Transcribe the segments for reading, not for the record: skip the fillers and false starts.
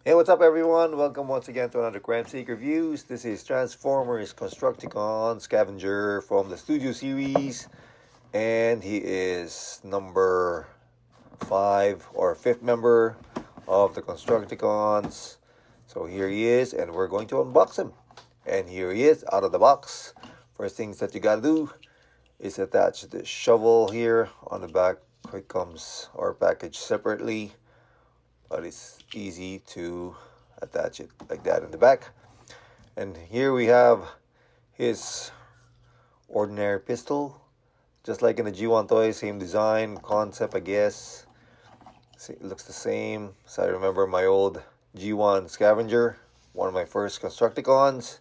Hey, what's up, everyone? Welcome once again to another Kremzeek reviews. This is Transformers Constructicons Scavenger from the Studio series, and he is number 5 or 5th member of the Constructicons. So here he is, and we're going to unbox him. And here he is out of the box. First things that you gotta do is attach the shovel here on the back. It comes or packaged separately, but it's easy to attach it like that in the back. And here we have his ordinary pistol, just like in the G1 toy, same design concept, I guess. See, it looks the same. So I remember my old G1 Scavenger, one of my first Constructicons.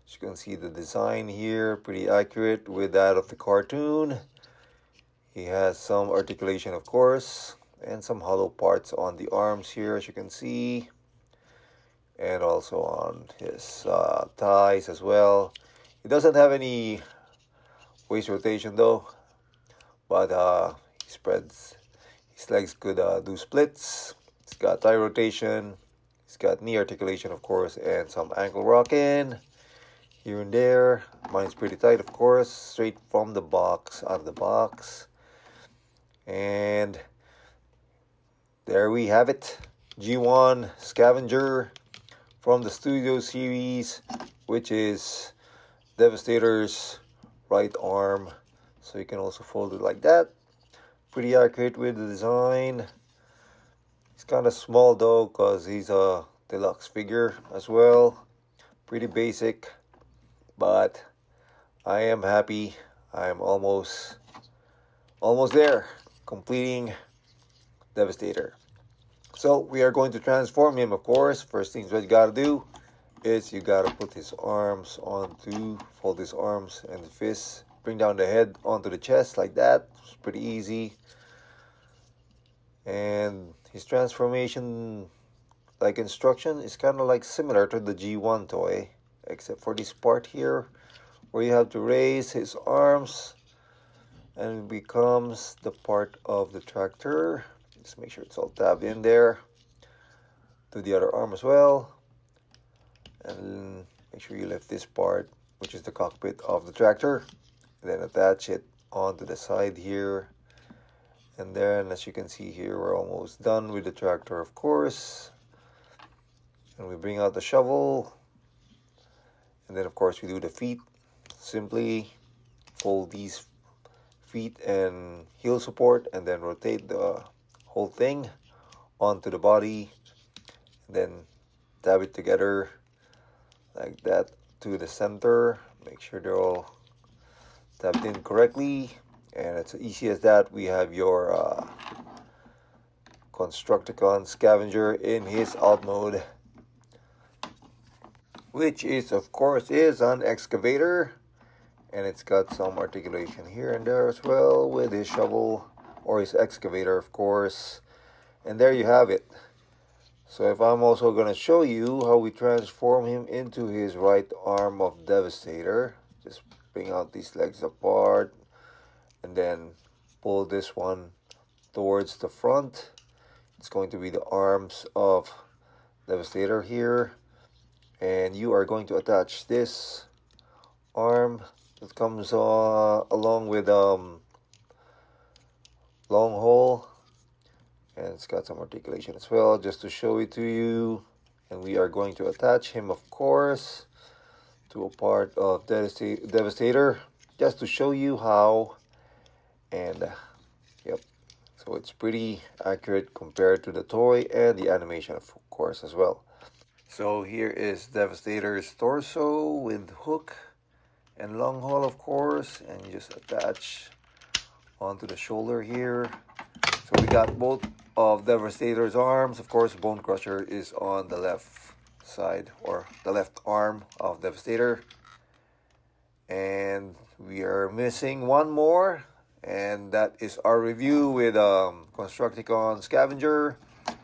As you can see, the design here pretty accurate with that of the cartoon. He has some articulation, of course, and some hollow parts on the arms here, as you can see, and also on his thighs as well. He doesn't have any waist rotation though, but he spreads his legs, could do splits. He's got thigh rotation. He's got knee articulation, of course, and some ankle rocking here and there. Mine's pretty tight, of course, straight from the box, out of the box. And there we have it, G1 Scavenger from the Studio series, which is Devastator's right arm. So you can also fold it like that. Pretty accurate with the design. He's kind of small though, because he's a deluxe figure as well. Pretty basic, but I am happy. I am almost there, completing Devastator. So we are going to transform him, of course. First things what you gotta do is you gotta put his arms onto, fold his arms and the fists, bring down the head onto the chest like that. It's pretty easy. And his transformation, like instruction, is kind of like similar to the G1 toy, except for this part here where you have to raise his arms and it becomes the part of the tractor. Just make sure it's all tabbed in there. Do the other arm as well. And make sure you lift this part, which is the cockpit of the tractor. And then attach it onto the side here. And then, as you can see here, we're almost done with the tractor, of course. And we bring out the shovel. And then, of course, we do the feet. Simply fold these feet and heel support, and then rotate the whole thing onto the body, and then dab it together like that to the center. Make sure they're all tabbed in correctly, and it's as easy as that. We have your Constructicon Scavenger in his alt mode, which is, of course, is an excavator. And it's got some articulation here and there as well with his shovel or his excavator, of course. And there you have it. So if I'm also going to show you how we transform him into his right arm of Devastator. Just bring out these legs apart and then pull this one towards the front. It's going to be the arms of Devastator here. And you are going to attach this arm that comes along with long hole, and it's got some articulation as well, just to show it to you. And we are going to attach him, of course, to a part of Devastator, just to show you how. And yep, so it's pretty accurate compared to the toy and the animation, of course, as well. So here is Devastator's torso with hook and long haul, of course, and you just attach onto the shoulder here. So we got both of Devastator's arms. Of course, Bone Crusher is on the left side, or the left arm of Devastator. And we are missing one more, and that is our review with Constructicon Scavenger. As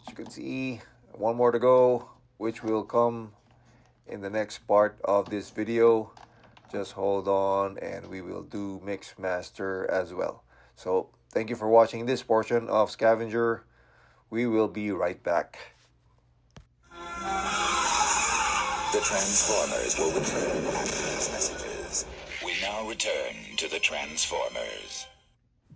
you can see, one more to go, which will come in the next part of this video. Just hold on and we will do Mixmaster as well. So thank you for watching this portion of Scavenger. We will be right back. The Transformers will return after these messages. We now return to the Transformers.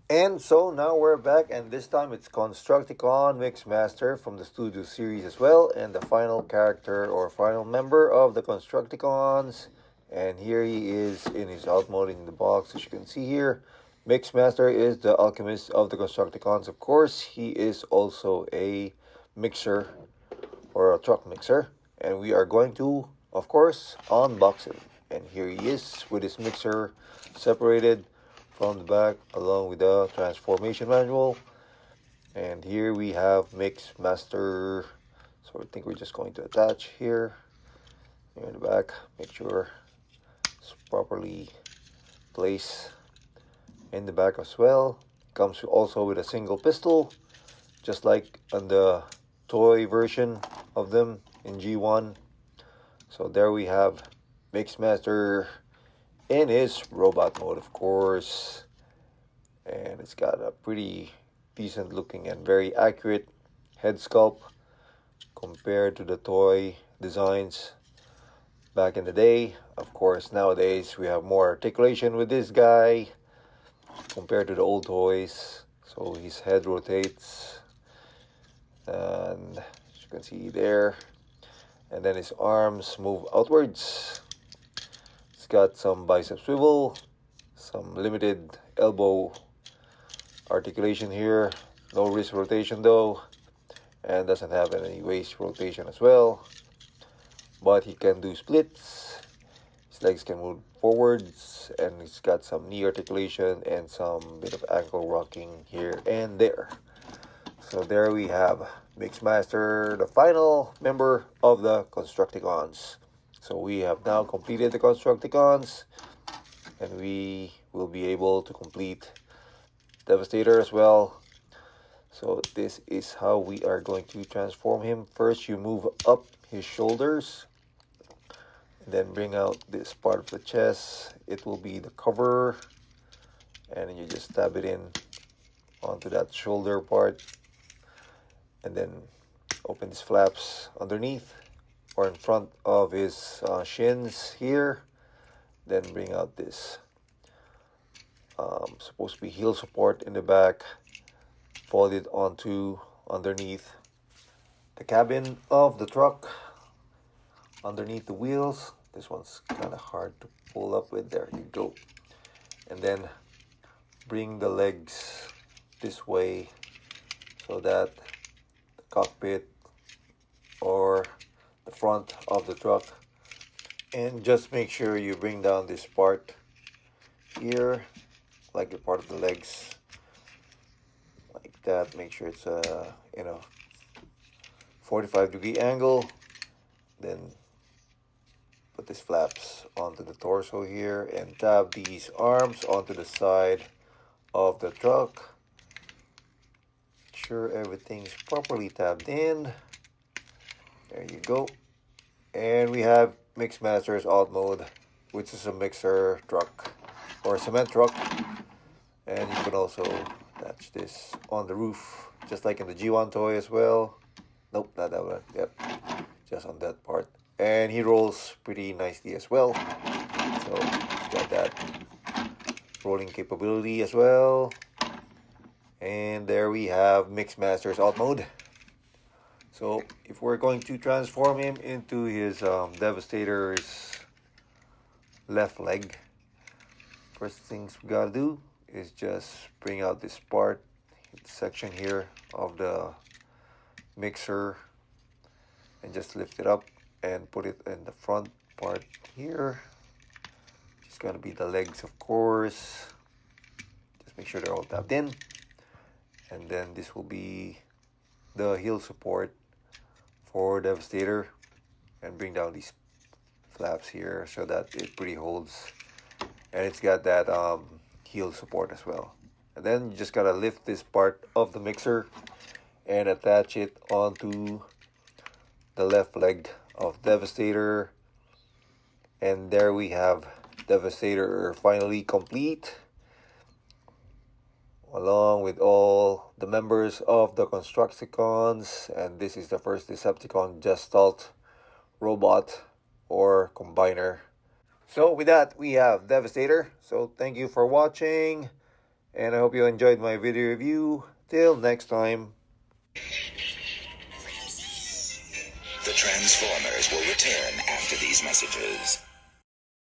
And so now we're back, and this time it's Constructicon Mixmaster from the Studio series as well, and the final character or final member of the Constructicons. And here he is in his out mode in the box, as you can see here. Mixmaster is the alchemist of the Constructicons, of course. He is also a mixer or a truck mixer, and we are going to, of course, unbox him. And here he is with his mixer separated from the back along with the transformation manual. And here we have Mixmaster. So I think we're just going to attach here in the back, make sure it's properly placed in the back as well. Comes also with a single pistol, just like on the toy version of them in G1. So there we have Mixmaster in his robot mode, of course, and it's got a pretty decent looking and very accurate head sculpt compared to the toy designs back in the day. Of course, nowadays we have more articulation with this guy compared to the old toys. So his head rotates, and as you can see there, and then his arms move outwards. It's got some bicep swivel, some limited elbow articulation here, no wrist rotation though, and doesn't have any waist rotation as well, but he can do splits. His legs can move forwards, and he's got some knee articulation and some bit of ankle rocking here and there. So there we have Mixmaster, the final member of the Constructicons. So we have now completed the Constructicons, and we will be able to complete Devastator as well. So this is how we are going to transform him. First, you move up his shoulders, and then bring out this part of the chest. It will be the cover, and then you just stab it in onto that shoulder part, and then open his flaps underneath or in front of his shins here. Then bring out this supposed to be heel support in the back, fold it onto underneath the cabin of the truck, underneath the wheels. This one's kind of hard to pull up with. There you go. And then bring the legs this way so that the cockpit or the front of the truck, and just make sure you bring down this part here, like a part of the legs, like that. Make sure it's in a 45-degree angle. Then put these flaps onto the torso here, and tab these arms onto the side of the truck. Make sure everything's properly tabbed in. There you go. And we have Mixmaster's alt mode, which is a mixer truck or a cement truck. And you can also attach this on the roof, just like in the G1 toy as well. Nope, not that one. Yep, just on that part. And he rolls pretty nicely as well. So he's got that rolling capability as well. And there we have Mixmaster's alt mode. So if we're going to transform him into his Devastator's left leg, first things we gotta do is just bring out this part, section here of the mixer, and just lift it up and put it in the front part here. It's gonna be the legs, of course. Just make sure they're all tapped in. And then this will be the heel support for Devastator, and bring down these flaps here so that it pretty holds, and it's got that heel support as well. And then you just gotta lift this part of the mixer and attach it onto the left leg of Devastator, and there we have Devastator finally complete, along with all the members of the Constructicons. And this is the first Decepticon Gestalt robot or combiner. So with that, we have Devastator. So thank you for watching, and I hope you enjoyed my video review. Till next time. The Transformers will return after these messages.